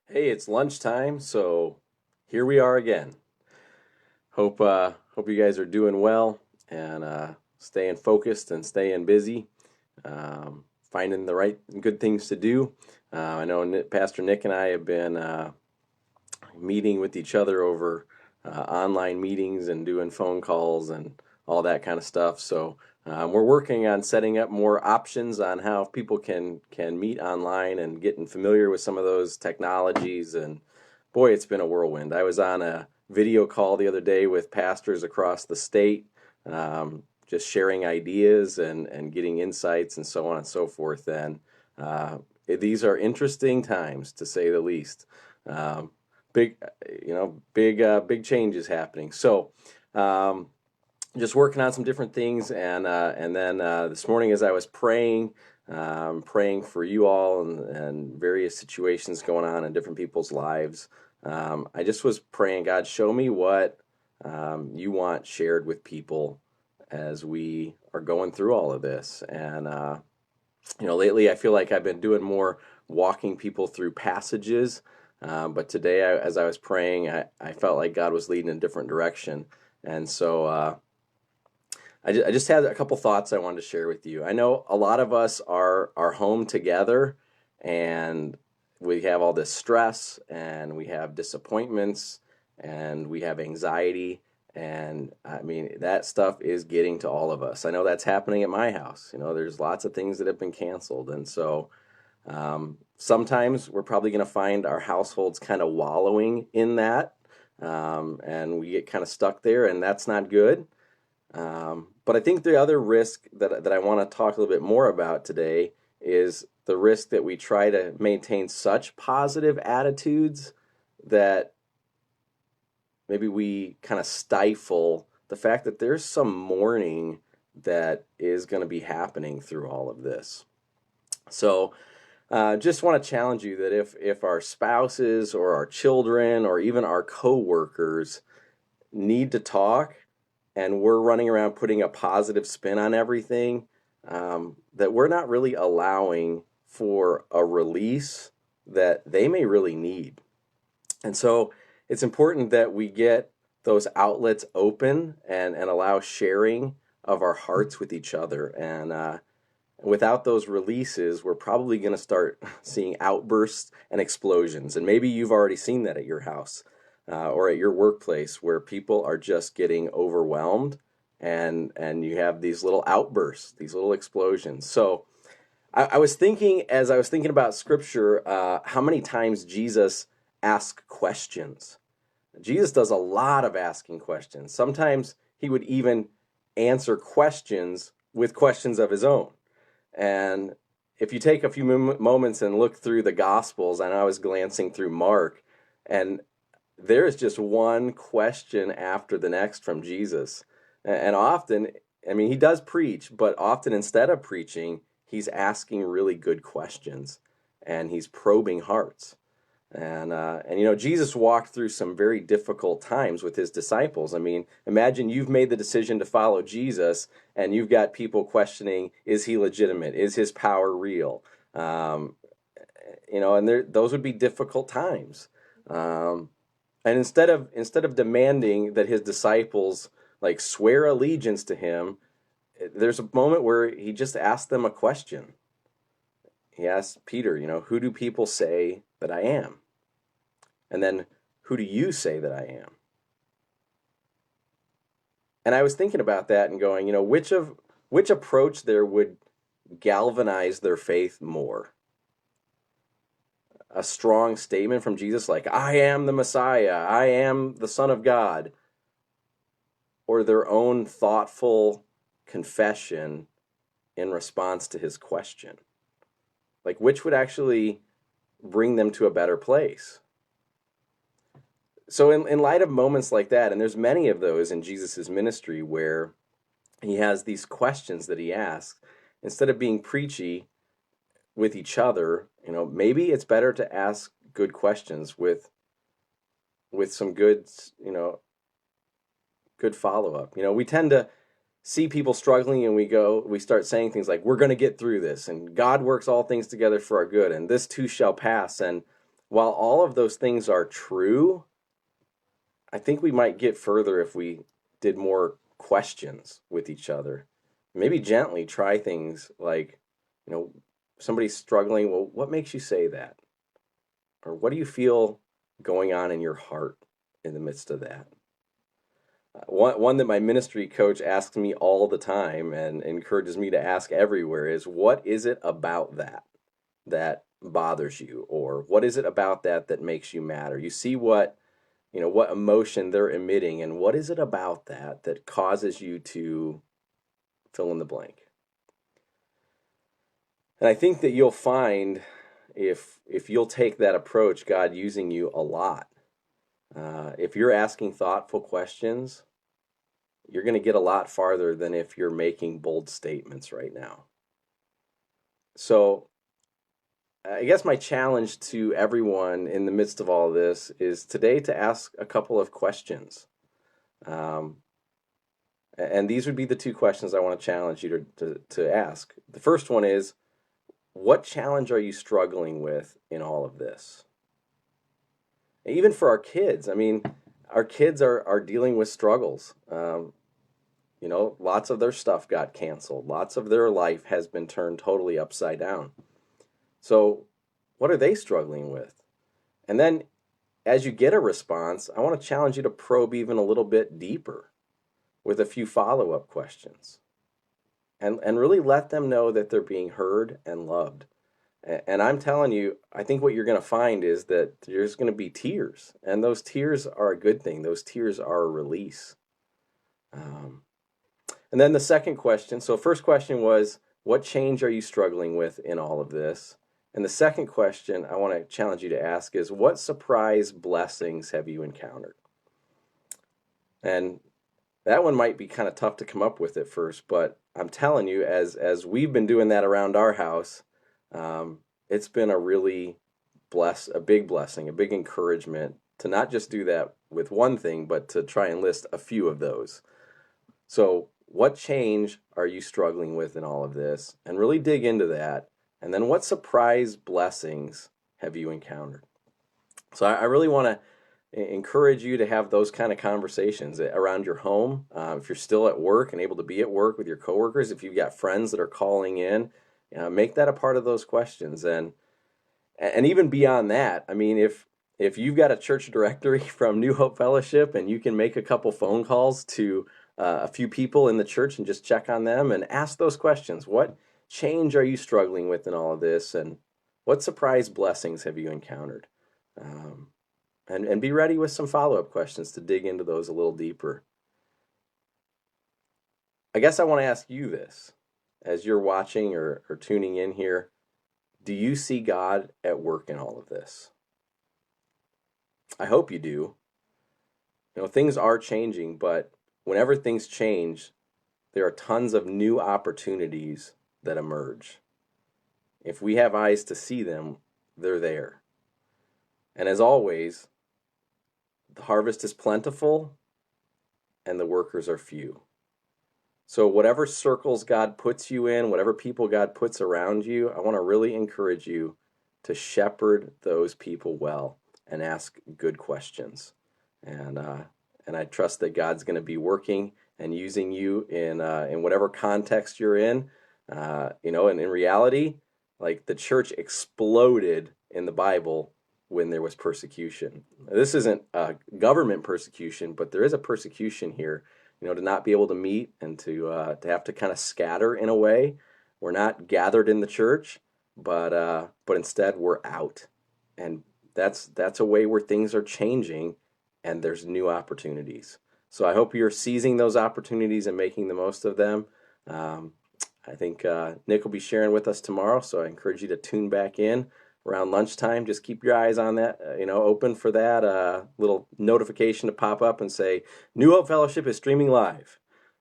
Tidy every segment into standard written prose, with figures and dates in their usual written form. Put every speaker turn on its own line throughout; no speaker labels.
Hey, it's lunchtime, so here we are again. Hope you guys are doing well and staying focused and staying busy, finding the right and good things to do. I know Pastor Nick and I have been meeting with each other over online meetings and doing phone calls and all that kind of stuff. So we're working on setting up more options on how people can meet online and getting familiar with some of those technologies. And boy, it's been a whirlwind. I was on a video call the other day with pastors across the state, just sharing ideas and getting insights and so on and so forth. And these are interesting times, to say the least. Um, big, big changes happening. So, um, just working on some different things, and then this morning as I was praying for you all and various situations going on in different people's lives, I just was praying, God, show me what you want shared with people as we are going through all of this. And lately I feel like I've been doing more walking people through passages, but today, as I was praying, I felt like God was leading in a different direction. And so I just had a couple thoughts I wanted to share with you. I know a lot of us are home together, and we have all this stress, and we have disappointments, and we have anxiety, and I mean that stuff is getting to all of us. I know that's happening at my house. There's lots of things that have been canceled, and so sometimes we're probably going to find our households kind of wallowing in that, and we get kind of stuck there, and that's not good. But I think the other risk that I want to talk a little bit more about today is the risk that we try to maintain such positive attitudes that maybe we kind of stifle the fact that there's some mourning that is going to be happening through all of this. So just want to challenge you that if our spouses or our children or even our coworkers need to talk, and we're running around putting a positive spin on everything, that we're not really allowing for a release that they may really need. And so it's important that we get those outlets open and allow sharing of our hearts with each other. And without those releases, we're probably going to start seeing outbursts and explosions. And maybe you've already seen that at your house. Or at your workplace, where people are just getting overwhelmed, and you have these little outbursts, these little explosions. So I was thinking, as I was thinking about Scripture, how many times Jesus asked questions. Jesus does a lot of asking questions. Sometimes he would even answer questions with questions of his own. And if you take a few moments and look through the Gospels, I know I was glancing through Mark, and there is just one question after the next from Jesus. And often, I mean, he does preach, but often instead of preaching, he's asking really good questions, and he's probing hearts. And Jesus walked through some very difficult times with his disciples. I mean, imagine you've made the decision to follow Jesus, and you've got people questioning, is he legitimate? Is his power real? Those would be difficult times. And instead of demanding that his disciples like swear allegiance to him, there's a moment where he just asked them a question. He asked Peter, who do people say that I am? And then, who do you say that I am? And I was thinking about that and going, which approach there would galvanize their faith more? A strong statement from Jesus like, I am the Messiah, I am the Son of God, or their own thoughtful confession in response to his question? Like, which would actually bring them to a better place? So in light of moments like that, and there's many of those in Jesus' ministry where he has these questions that he asks, instead of being preachy with each other, maybe it's better to ask good questions with some good, good follow-up. We tend to see people struggling, and we start saying things like, we're going to get through this, and God works all things together for our good, and this too shall pass. And while all of those things are true, I think we might get further if we did more questions with each other. Maybe gently try things like, somebody's struggling. Well, what makes you say that? Or what do you feel going on in your heart in the midst of that? One that my ministry coach asks me all the time and encourages me to ask everywhere is, what is it about that bothers you? Or what is it about that makes you mad? Or you see what emotion they're emitting, and what is it about that causes you to fill in the blank? And I think that you'll find, if you'll take that approach, God using you a lot. If you're asking thoughtful questions, you're going to get a lot farther than if you're making bold statements right now. So I guess my challenge to everyone in the midst of all this is today to ask a couple of questions. And these would be the two questions I want to challenge you to ask. The first one is, what challenge are you struggling with in all of this? Even for our kids, our kids are dealing with struggles. Lots of their stuff got canceled. Lots of their life has been turned totally upside down. So what are they struggling with? And then as you get a response, I want to challenge you to probe even a little bit deeper with a few follow-up questions. And really let them know that they're being heard and loved. And I'm telling you, I think what you're going to find is that there's going to be tears. And those tears are a good thing. Those tears are a release. And then the second question, so first question was, what change are you struggling with in all of this? And the second question I want to challenge you to ask is, what surprise blessings have you encountered? And that one might be kind of tough to come up with at first, but I'm telling you, as we've been doing that around our house, it's been a really a big blessing, a big encouragement to not just do that with one thing, but to try and list a few of those. So what change are you struggling with in all of this? And really dig into that. And then what surprise blessings have you encountered? So I really want to encourage you to have those kind of conversations around your home. If you're still at work and able to be at work with your coworkers, if you've got friends that are calling in, make that a part of those questions. And even beyond that, if you've got a church directory from New Hope Fellowship and you can make a couple phone calls to a few people in the church and just check on them and ask those questions. What change are you struggling with in all of this? And what surprise blessings have you encountered? And be ready with some follow-up questions to dig into those a little deeper. I guess I want to ask you this. As you're watching or tuning in here, do you see God at work in all of this? I hope you do. Things are changing, but whenever things change, there are tons of new opportunities that emerge. If we have eyes to see them, they're there. And as always, the harvest is plentiful and the workers are few. So whatever circles God puts you in, whatever people God puts around you, I want to really encourage you to shepherd those people well and ask good questions. And I trust that God's going to be working and using you in whatever context you're in. And in reality, like the church exploded in the Bible when there was persecution. This isn't government persecution, but there is a persecution here. To not be able to meet and to have to kind of scatter in a way. We're not gathered in the church, but instead we're out, and that's a way where things are changing, and there's new opportunities. So I hope you're seizing those opportunities and making the most of them. I think Nick will be sharing with us tomorrow, so I encourage you to tune back in around lunchtime. Just keep your eyes on that, open for that little notification to pop up and say, New Hope Fellowship is streaming live,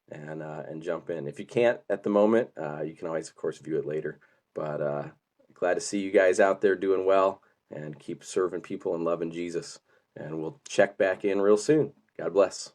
and jump in. If you can't at the moment, you can always, of course, view it later. But glad to see you guys out there doing well and keep serving people and loving Jesus. And we'll check back in real soon. God bless.